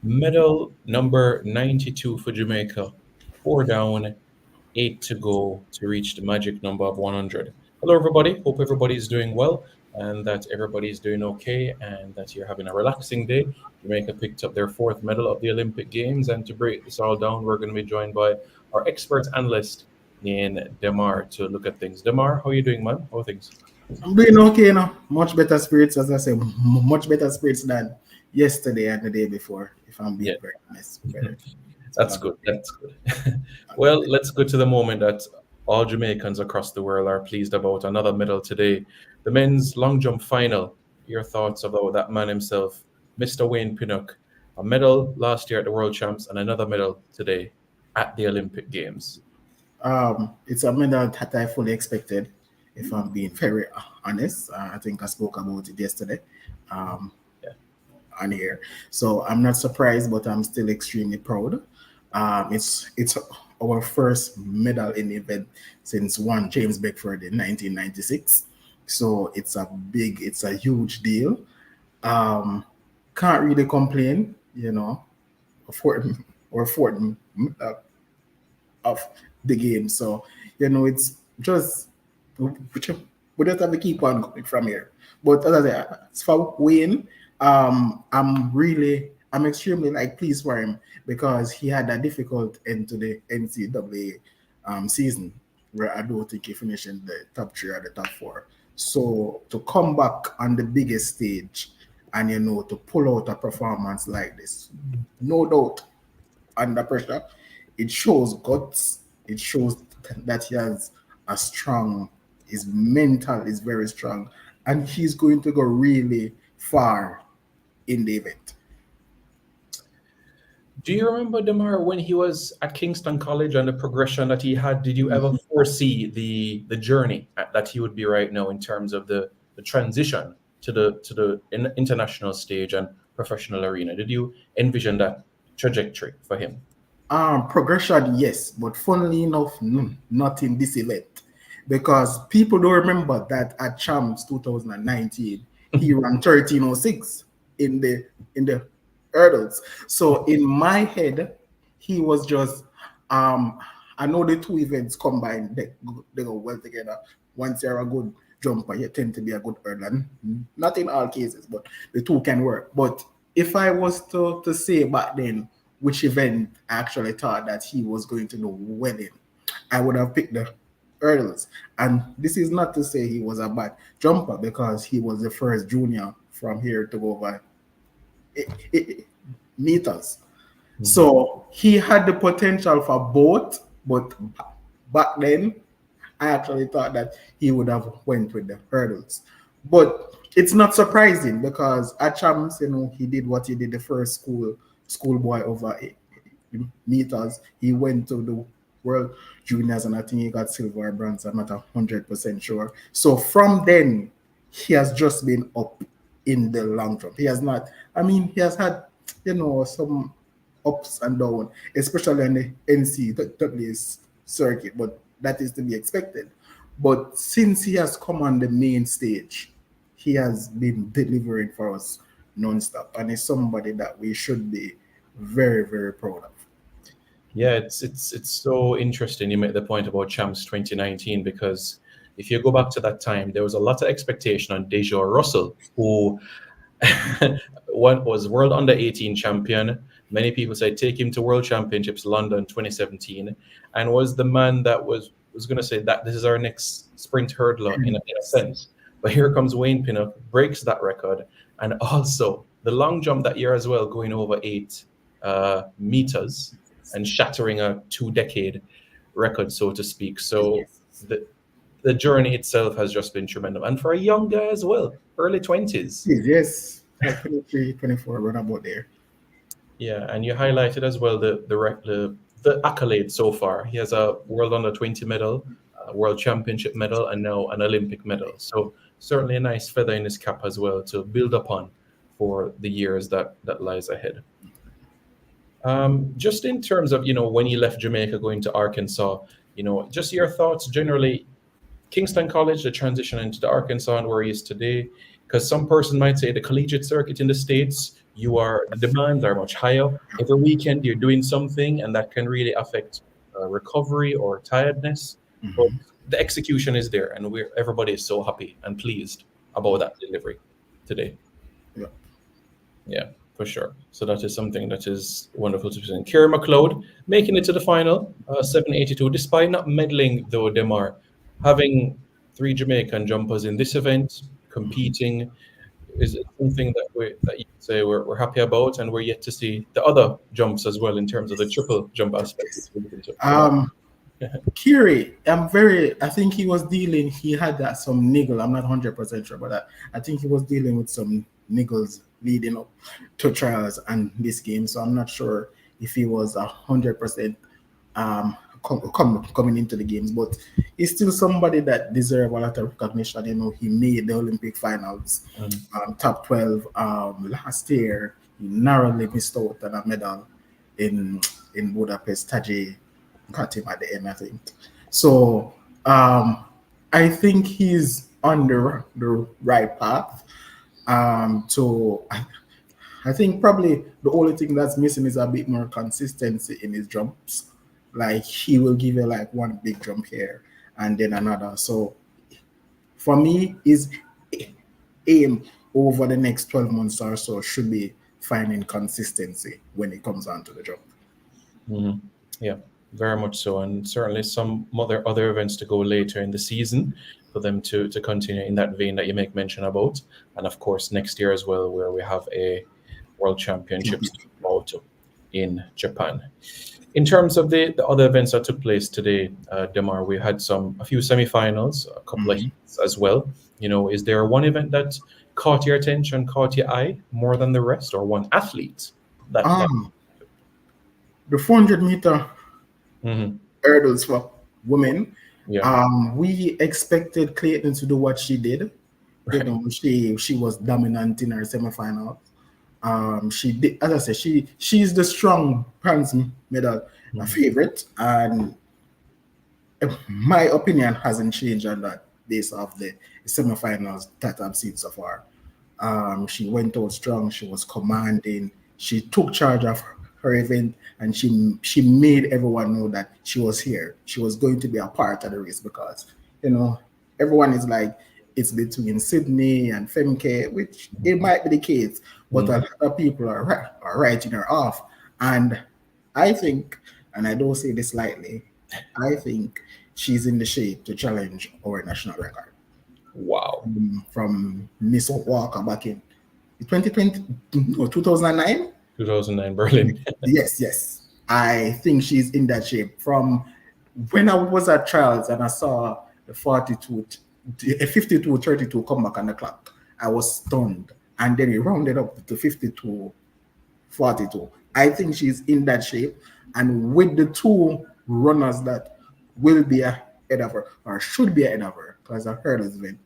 Medal number 92 for Jamaica. Four down, eight to go to reach the magic number of 100. Hello, everybody. Hope everybody is doing well and that everybody is doing okay and that you're having a relaxing day. Jamaica picked up their fourth medal of the Olympic Games. And to break this all down, we're going to be joined by our expert analyst in Demar to look at things. Demar, how are you doing, man? How are things? I'm doing okay, Much better spirits, as I say, much better spirits than yesterday and the day before, if I'm Yeah. being very honest. Very. That's good. That's good. Well, let's go to the moment that all Jamaicans across the world are pleased about. Another medal today. The men's long jump final. Your thoughts about that man himself, Mr. Wayne Pinnock. A medal last year at the World Champs and another medal today at the Olympic Games. It's a medal that I fully expected, if I'm being very honest. I think I spoke about it yesterday Yeah. on here. So I'm not surprised, but I'm still extremely proud. It's our first medal in the event since one James Beckford in 1996. So it's a huge deal. Um, can't really complain, a fourth or fourth uh, of the game. So it's just we just have to keep on going from here. But as I say, as for Wayne, I'm extremely pleased for him because he had a difficult end to the NCAA season where I don't think he finished in the top three or the top four. So to come back on the biggest stage and to pull out a performance like this, no doubt under pressure, it shows guts. It shows that he has a strong, his mental is very strong, and he's going to go really far in the event. Do you remember Demar when he was at Kingston College and the progression that he had? Did you ever foresee the journey that he would be right now in terms of the transition to the international stage and professional arena? Did you envision that trajectory for him? Progression, yes, but funnily enough, not in this event. Because people don't remember that at Champs 2019, he ran 13:06 in the hurdles. So in my head, he was just I know the two events combined, they go well together. Once you're a good jumper, you tend to be a good hurdler. Not in all cases, but the two can work. But if I was to say back then which event I actually thought that he was going to do well in, I would have picked the hurdles. And this is not to say he was a bad jumper because he was the first junior from here to go over meters. So he had the potential for both, but back then I actually thought that he would have went with the hurdles. But it's not surprising because at Champs, he did what he did the first schoolboy over meters. He went to the World Juniors and I think he got silver or bronze. I'm not 100% sure. So from then, he has just been up in the long jump. He has not. I mean, he has had some ups and downs, especially on the NCAA circuit, but that is to be expected. But since he has come on the main stage, he has been delivering for us non-stop, and is somebody that we should be very, very proud of. Yeah, it's so interesting. You make the point about Champs 2019 because if you go back to that time, there was a lot of expectation on Deja Russell, who one was World Under 18 champion. Many people said take him to World Championships London 2017, and was the man that was going to say that this is our next sprint hurdler in a sense. But here comes Wayne Pinnock, breaks that record, and also the long jump that year as well, going over 8 meters and shattering a 2-decade record, so to speak. So the journey itself has just been tremendous, and for a young guy as well, early 20s. Yes, 23, 24, run about there. Yeah, and you highlighted as well the accolades so far. He has a World Under 20 medal, a World Championship medal, and now an Olympic medal. So certainly a nice feather in his cap as well to build upon for the years that lies ahead. Just in terms of when you left Jamaica going to Arkansas, just your thoughts generally. Kingston College, the transition into the Arkansas and where he is today, because some person might say the collegiate circuit in the States the demands are much higher. Every weekend you're doing something, and that can really affect recovery or tiredness. But the execution is there, and everybody is so happy and pleased about that delivery today. Yeah. Yeah, for sure. So that is something that is wonderful to see. Kira McLeod making it to the final, 782, despite not medaling, though, Demar, having three Jamaican jumpers in this event, competing, is it something that you can say we're happy about, and we're yet to see the other jumps as well in terms of the triple jump aspect, which we're looking to. Kiri, I think he had that some niggle. I'm not 100% sure, but I think he was dealing with some niggles leading up to trials and this game. So I'm not sure if he was 100% coming into the games, but he's still somebody that deserves a lot of recognition. You know, he made the Olympic finals, top 12 last year. He narrowly missed out on a medal in Budapest. Taji got him at the end, I think. So I think he's on the right path. So I think probably the only thing that's missing is a bit more consistency in his jumps. Like he will give you like one big jump here and then another. So for me, his aim over the next 12 months or so should be finding consistency when it comes on to the jump. Mm-hmm. Yeah, very much so. And certainly some other events to go later in the season for them to continue in that vein that you make mention about. And of course, next year as well, where we have a World Championships auto in Japan. In terms of the other events that took place today, Demar, we had a few semifinals, a couple of heats as well. You know, is there one event that caught your attention, caught your eye more than the rest, or one athlete that the 400-meter hurdles for women. Yeah. We expected Clayton to do what she did. Right. You know, she was dominant in her semifinals. She did, as I said, she's the strong bronze medal favorite, and my opinion hasn't changed on that based off the semifinals that I've seen so far. She went out strong. She was commanding. She took charge of her event, and she made everyone know that she was here. She was going to be a part of the race because, you know, everyone is like, it's between Sydney and Femke, which it might be the case, but a lot of people are writing her off. And I think, and I don't say this lightly, I think she's in the shape to challenge our national record. Wow. From Miss Walker back in 2020 or 2009? 2009 Berlin. Yes. I think she's in that shape. From when I was at trials and I saw the 52-32 come back on the clock, I was stunned. And then it rounded up to 52-42. I think she's in that shape. And with the two runners that will be ahead of her, or should be ahead of her, because I heard this event,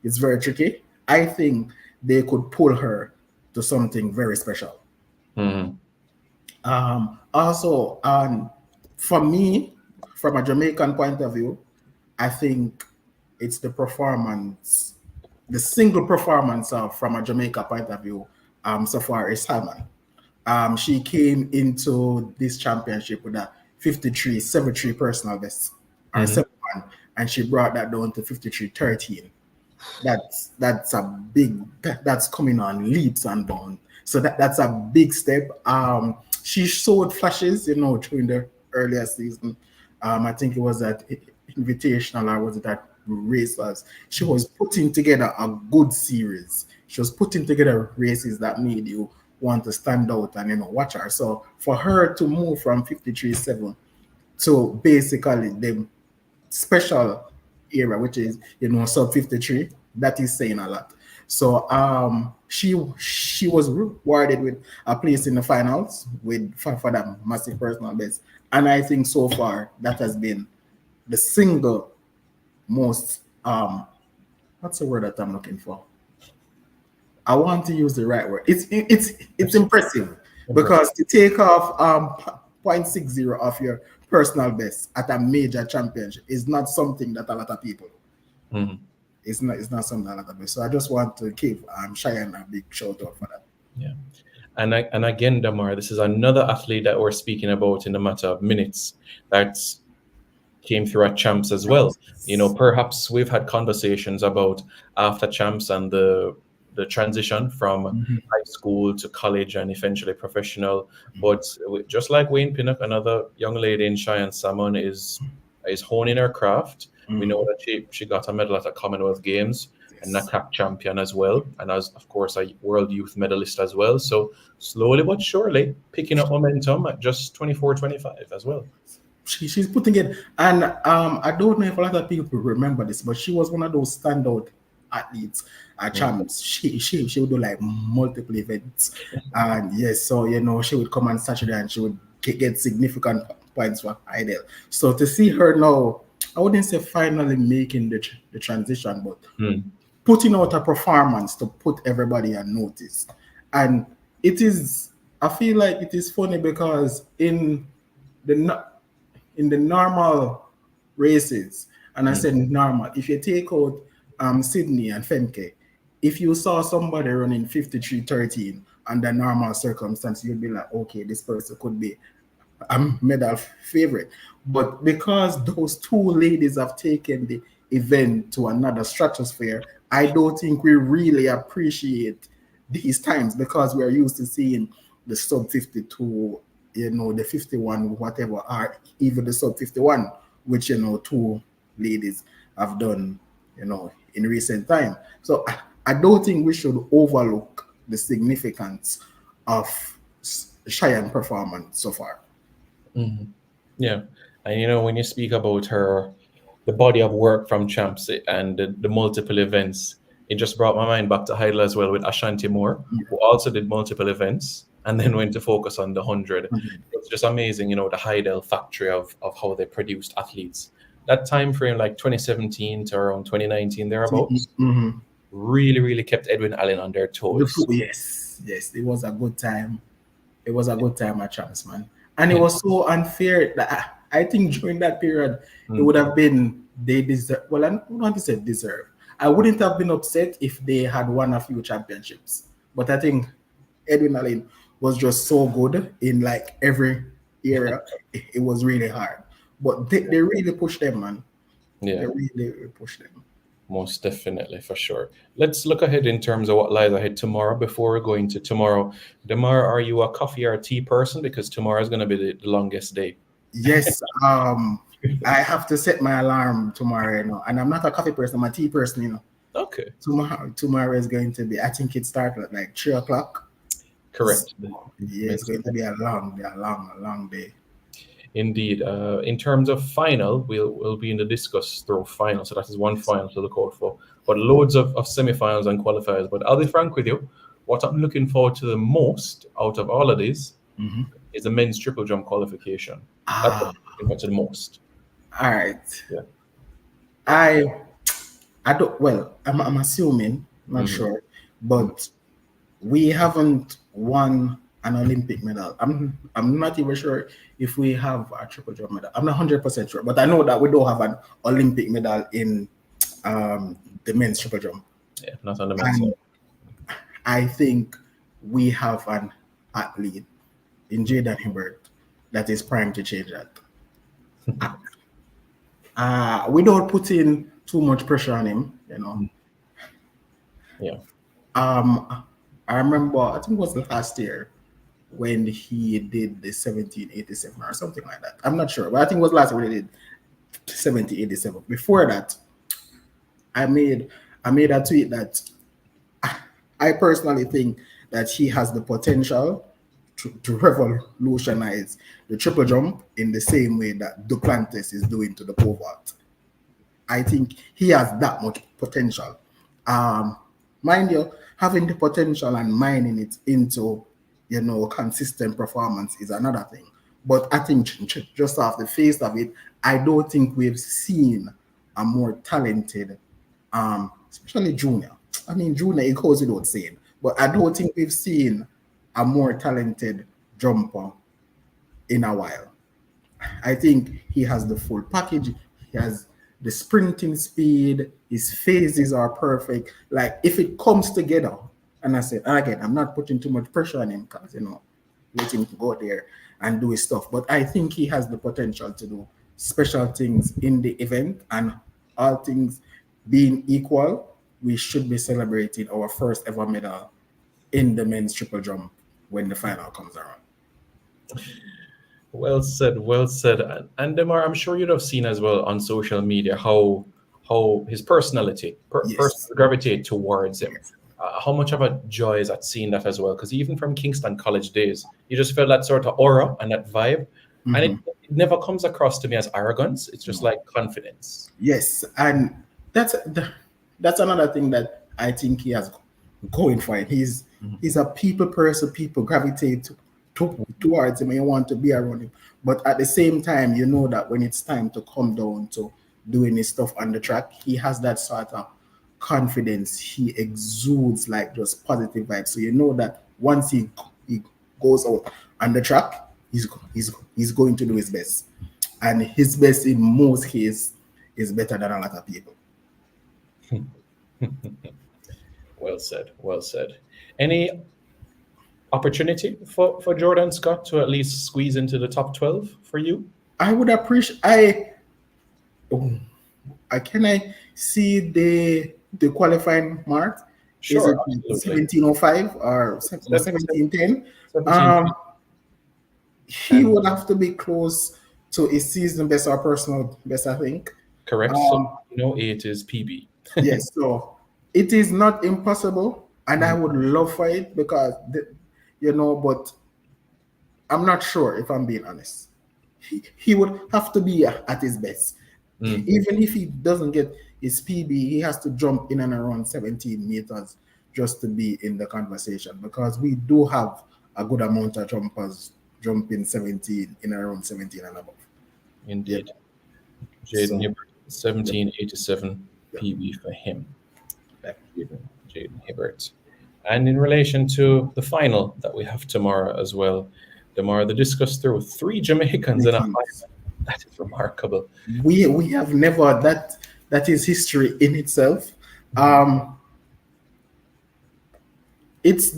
it's very tricky. I think they could pull her to something very special. Also, for me, from a Jamaican point of view, I think it's the performance, the single performance from a Jamaica point of view so far is Salman. She came into this championship with a 53.73 personal best, or 71, and she brought that down to 53.13. That's a big, that's coming on leaps and bounds. So that's a big step. She showed flashes, you know, during the earlier season. I think it was at Invitational, or was it at Racers? She was putting together a good series. She was putting together races that made you want to stand out and, you know, watch her. So for her to move from 53.7 to basically the special era, which is, you know, sub 53, that is saying a lot. So she was rewarded with a place in the finals for that massive personal best. And I think so far that has been the single most what's the word that I'm looking for? I want to use the right word. It's impressive because to take off 0.60 of your personal best at a major championship is not something that a lot of people do. It's not something that a lot of people. So I just want to give Cheyenne a big shout out for that. Yeah. And again, Damar, this is another athlete that we're speaking about in a matter of minutes that came through at champs as well. You know, perhaps we've had conversations about after champs and the transition from Mhm. high school to college and eventually professional. But just like Wayne Pinnock, another young lady in Cheyenne Salmon is honing her craft. We know Mhm. that she got a medal at the Commonwealth Games and Yes. NACAP champion as well, and as of course a world youth medalist as well. So slowly but surely picking up momentum at just 24, 25 as well. She's putting it, and I don't know if a lot of people remember this, but she was one of those standout athletes at Mm. champs. She would do like multiple events, and yes, so she would come on Saturday and she would get significant points for Idol. So to see her now, I wouldn't say finally making the transition, but Mm. putting out a performance to put everybody on notice. And it is, I feel like it is funny because the no- in the normal races, and I Mm. said normal, if you take out Sydney and Femke, if you saw somebody running 53:13 under normal circumstances, you'd be like, okay, this person could be a medal favorite. But because those two ladies have taken the event to another stratosphere, I don't think we really appreciate these times because we're used to seeing the sub 52, the 51, whatever, or even the sub 51, which, two ladies have done, in recent time. So I don't think we should overlook the significance of Cheyenne performance so far. Mhm. Yeah. And you know, when you speak about her, the body of work from Champs and the multiple events, it just brought my mind back to Heidel as well with Ashanti Moore, who also did multiple events and then went to focus on the 100. It's just amazing, you know, the Heidel factory of how they produced athletes. That time frame, like 2017 to around 2019, thereabouts, Mhm. really, really kept Edwin Allen on their toes. Yes, yes, it was a good time. It was a good time at Champs, man. And it was so unfair that I think during that period, it Mm. would have been they deserve. Well, I don't want to say deserve. I wouldn't have been upset if they had won a few championships. But I think Edwin Allen was just so good in like every era. It was really hard. But they really pushed them, man. They Yeah. really pushed them. Most definitely, for sure. Let's look ahead in terms of what lies ahead tomorrow. Before we're going to tomorrow, Damar, are you a coffee or a tea person? Because tomorrow is going to be the longest day. Yes, I have to set my alarm tomorrow, and I'm not a coffee person, I'm a tea person. Okay, Tomorrow is going to be, I think it starts at like 3 o'clock. correct. So, yeah, it's going to be a long day. Indeed. In terms of final, we'll be in the discus throw final, so that is one final to look out for. But loads of semi-finals and qualifiers. But I'll be frank with you, what I'm looking forward to the most out of all of these Mhm. is the men's triple jump qualification. That's what Ah, I'm looking forward to the most. all right. Yeah. I I don't. Well, I'm assuming, not Mhm. sure, but we haven't won an Olympic medal. I'm not even sure if we have a triple jump medal. I'm not 100% sure, but I know that we don't have an Olympic medal in the men's triple jump. Yeah, not on the men's side. And I think we have an athlete in Jaden Hibbert that is primed to change that. We don't put in too much pressure on him. Yeah. I remember, I think it was last year when he did the 1787 or something like that. I'm not sure, but I think it was last year when he did 1787. Before that, I made I made a tweet that I personally think that he has the potential to revolutionize the triple jump in the same way that Duplantis is doing to the pole vault. I think he has that much potential. Um, Mind you, having the potential and mining it into, consistent performance is another thing. But I think just off the face of it, I don't think we've seen a more talented, especially junior. I mean, junior, it goes without saying, but I don't think we've seen a more talented jumper in a while. I think he has the full package. He has the sprinting speed. His phases are perfect. Like if it comes together, And I said, and again, I'm not putting too much pressure on him because, let him go there and do his stuff. But I think he has the potential to do special things in the event, and all things being equal, we should be celebrating our first ever medal in the men's triple jump when the final comes around. Well said, well said. And Demar, I'm sure you'd have seen as well on social media how his personality Yes. gravitate towards him. Yes. How much of a joy is at seeing that as well? Because even from Kingston College days, you just felt that sort of aura and that vibe, and it never comes across to me as arrogance. It's just like confidence. Yes, and that's another thing that I think he has going for him. He's a people person. People gravitate towards him and you want to be around him. But at the same time, you know that when it's time to come down to doing his stuff on the track, he has that sort of confidence. He exudes like just positive vibes. So you know that once he goes out on the track, he's going to do his best. And his best in most cases is better than a lot of people. Well said, well said. Any opportunity for Jordan Scott to at least squeeze into the top 12 for you? I would appreciate. Can I see the qualifying mark? Sure, is it 17:05 or 17:10? He would have to be close to a season best or personal best, I think. Correct. So 8 is PB. Yes, so it is not impossible, and I would love for it because but I'm not sure, if I'm being honest. He would have to be at his best. Even if he doesn't get his PB, he has to jump in and around 17 meters just to be in the conversation, because we do have a good amount of jumpers jumping 17 in around 17 and above. Indeed. Jaden Hibbert, 1787 PB for him. Jaden Hibbert. And in relation to the final that we have tomorrow as well, the discus through 3 Jamaicans in a final. That is remarkable. We have never, that is history in itself. It's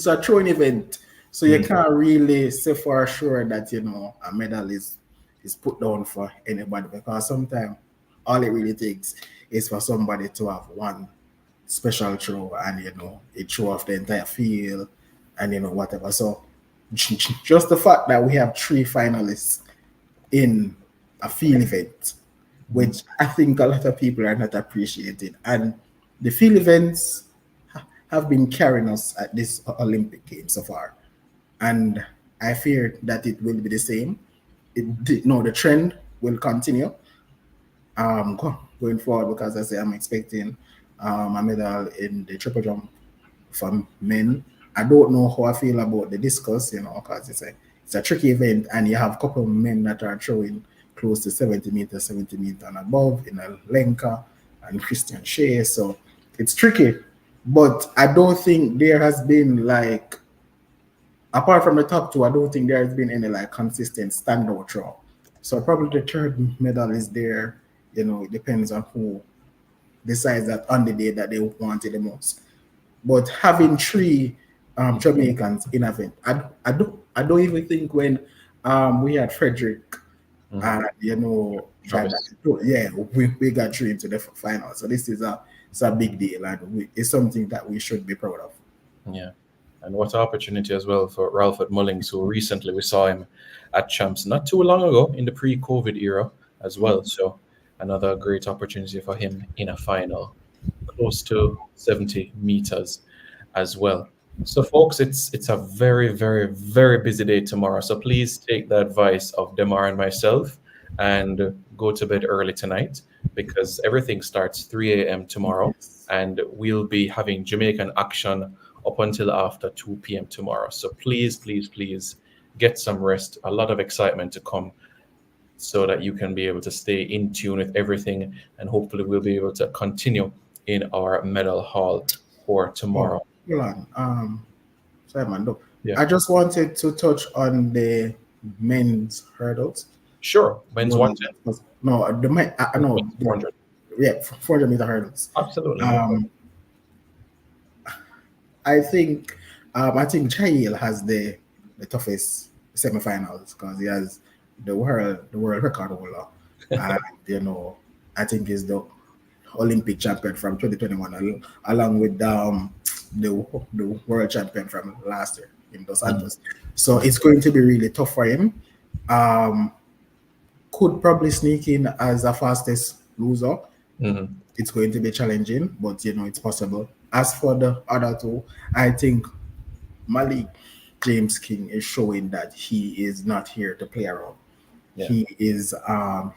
a throwing event, so you can't really say for sure that a medal is put down for anybody, because sometimes all it really takes is for somebody to have one special throw and it throw off the entire field and whatever. So just the fact that we have 3 finalists in a field event, which I think a lot of people are not appreciating, and the field events have been carrying us at this Olympic Games so far, and I fear that it will be the same. The trend will continue going forward, because I say I'm expecting a medal in the triple jump for men. I don't know how I feel about the discus, because it's a tricky event, and you have a couple of men that are throwing close to 70 meters and above in Lenka and Christian Shea, so it's tricky. But I don't think there has been, like, apart from the top 2, I don't think there has been any consistent standout throw. So probably the third medal is there. It depends on who decides that on the day that they want it the most. But having 3 Jamaicans in event, I don't even think when we had Frederick, we got 3 into the final. So this is a big deal, and it's something that we should be proud of. Yeah. And what opportunity as well for Ralphard Mullings, who recently we saw him at Champs not too long ago in the pre-COVID era as well. So another great opportunity for him in a final, close to 70 meters as well. So folks, it's a very, very, very busy day tomorrow. So please take the advice of Demar and myself and go to bed early tonight, because everything starts 3 a.m. tomorrow, and we'll be having Jamaican action up until after 2 p.m. tomorrow. So please, please, please get some rest. A lot of excitement to come, so that you can be able to stay in tune with everything, and hopefully we'll be able to continue in our medal haul for tomorrow. Sorry, man. I just wanted to touch on the men's hurdles. Sure, men's 110. No, 400. Yeah, 400 meter hurdles. Absolutely. I think Jail has the toughest semifinals because he has the world record holder, and I think he's the Olympic champion from 2021, along with the world champion from last year in Dos Santos. So it's going to be really tough for him. Could probably sneak in as a fastest loser. It's going to be challenging, but it's possible. As for the other two, I think Malik James King is showing that he is not here to play around. Yeah. He is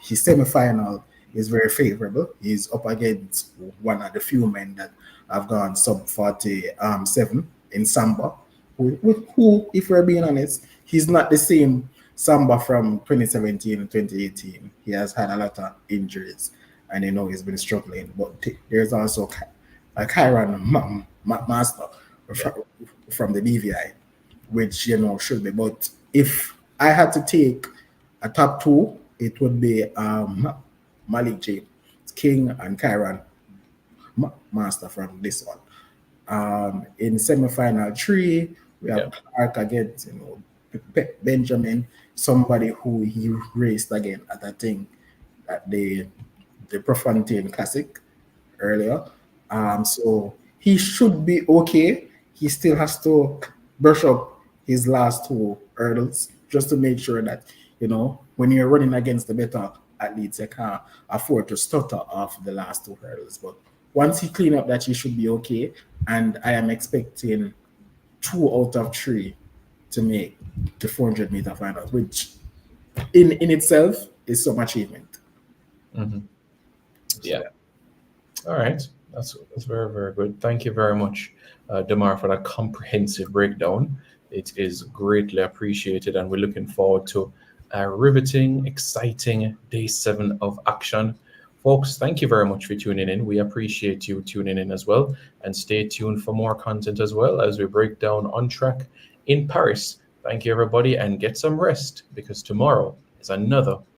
his semi-final is very favorable. He's up against one of the few men that have gone sub 47 in Samba. Who, if we're being honest, he's not the same Samba from 2017 and 2018. He has had a lot of injuries, and he's been struggling. But there's also a Kyron Master from the DVI, which should be. But if I had to take a top two, it would be Malik James King and Kyron Master from this one. In semi-final 3, we have Clark against Benjamin, somebody who he raced again at the Prefontaine Classic earlier. So he should be okay. He still has to brush up his last two hurdles just to make sure that when you're running against the better athletes, you can't afford to stutter off the last two hurdles. But once he clean up that, he should be okay. And I am expecting 2 out of 3 to make the 400-meter finals, which in itself is some achievement. Yeah. All right. That's very, very good. Thank you very much, Damar, for that comprehensive breakdown. It is greatly appreciated, and we're looking forward to a riveting, exciting day 7 of action. Folks, thank you very much for tuning in. We appreciate you tuning in as well, and stay tuned for more content as well as we break down On Track in Paris. Thank you, everybody, and get some rest because tomorrow is another